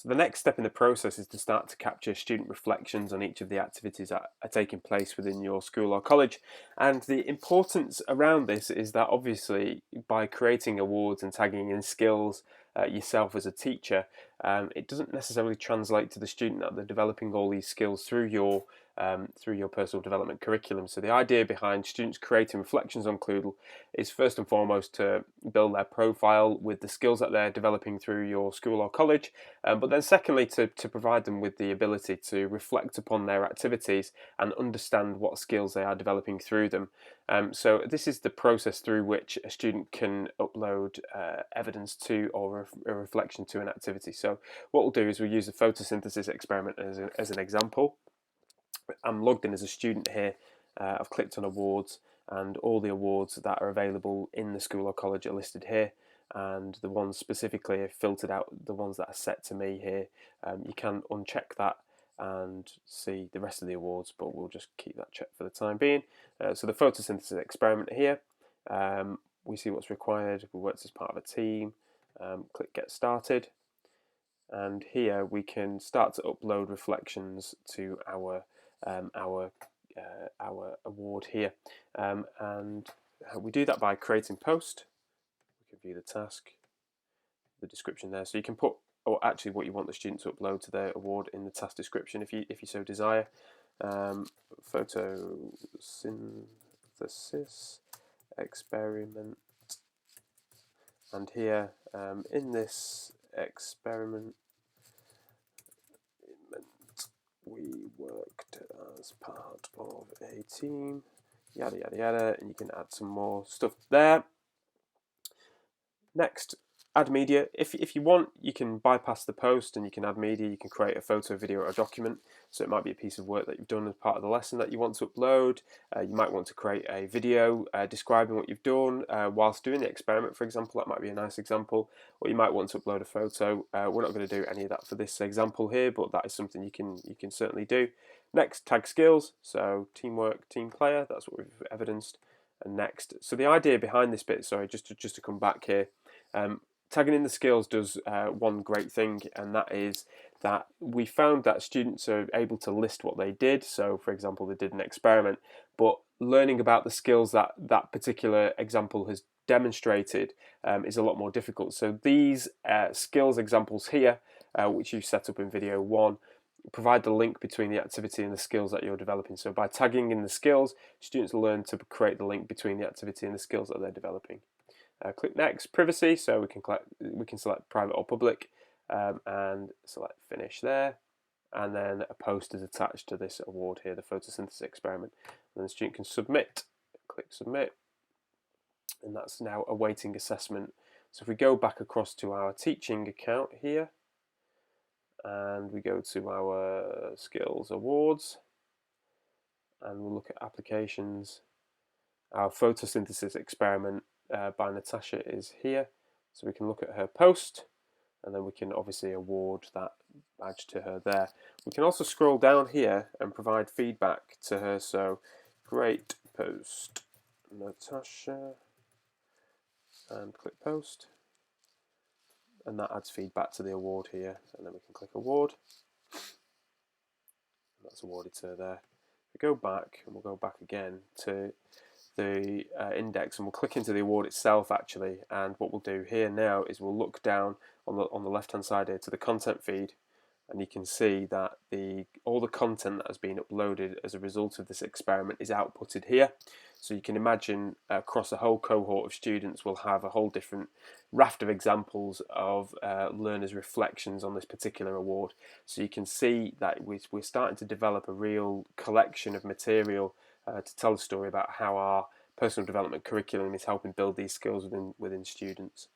So the next step in the process is to start to capture student reflections on each of the activities that are taking place within your school or college. And the importance around this is that obviously by creating awards and tagging in skills yourself as a teacher, it doesn't necessarily translate to the student that they're developing all these skills through your personal development curriculum. So the idea behind students creating reflections on Kloodle is first and foremost to build their profile with the skills that they're developing through your school or college, but then secondly to provide them with the ability to reflect upon their activities and understand what skills they are developing through them. So this is the process through which a student can upload evidence to or a reflection to an activity. So what we'll do is we'll use the photosynthesis experiment as an example. I'm logged in as a student here. I've clicked on awards, and all the awards that are available in the school or college are listed here, and the ones specifically are filtered out, the ones that are set to me here. You can uncheck that and see the rest of the awards, but we'll just keep that checked for the time being. So the photosynthesis experiment here, we see what's required. We worked as part of a team. Click get started, and here we can start to upload reflections to our award here, and we do that by creating post. We can view the task, the description there, so you can put, or actually what you want the student to upload to their award in the task description if you so desire. Photosynthesis experiment, and here in this experiment we worked as part of a team, yada yada yada, and you can add some more stuff there. Next, add media. If you want, you can bypass the post and you can add media. You can create a photo, video, or a document. So it might be a piece of work that you've done as part of the lesson that you want to upload. You might want to create a video describing what you've done whilst doing the experiment, for example. That might be a nice example. Or you might want to upload a photo. We're not going to do any of that for this example here, but that is something you can certainly do. Next, tag skills. So teamwork, team player. That's what we've evidenced. And next, so the idea behind this bit, sorry, just to come back here. Tagging in the skills does one great thing, and that is that we found that students are able to list what they did. So, for example, they did an experiment, but learning about the skills that that particular example has demonstrated is a lot more difficult. So these skills examples here, which you set up in video 1, provide the link between the activity and the skills that you're developing. So by tagging in the skills, students learn to create the link between the activity and the skills that they're developing. Click next, privacy, so we can select private or public, and select finish there, and then a post is attached to this award here, the photosynthesis experiment, and then the student can submit. Click submit, and that's now awaiting assessment. So if we go back across to our teaching account here, and we go to our skills awards, and we'll look at applications. Our photosynthesis experiment by Natasha is here, so we can look at her post, and then we can obviously award that badge to her there. We can also scroll down here and provide feedback to her, so great post Natasha, and click post, and that adds feedback to the award here, and then we can click award, and that's awarded to her there. We go back, and we'll go back again to the index, and we'll click into the award itself actually, and what we'll do here now is we'll look down on the left hand side here to the content feed, and you can see that all the content that has been uploaded as a result of this experiment is outputted here. So you can imagine across a whole cohort of students we'll have a whole different raft of examples of learners' reflections on this particular award. So you can see that we're starting to develop a real collection of material to tell a story about how our personal development curriculum is helping build these skills within students.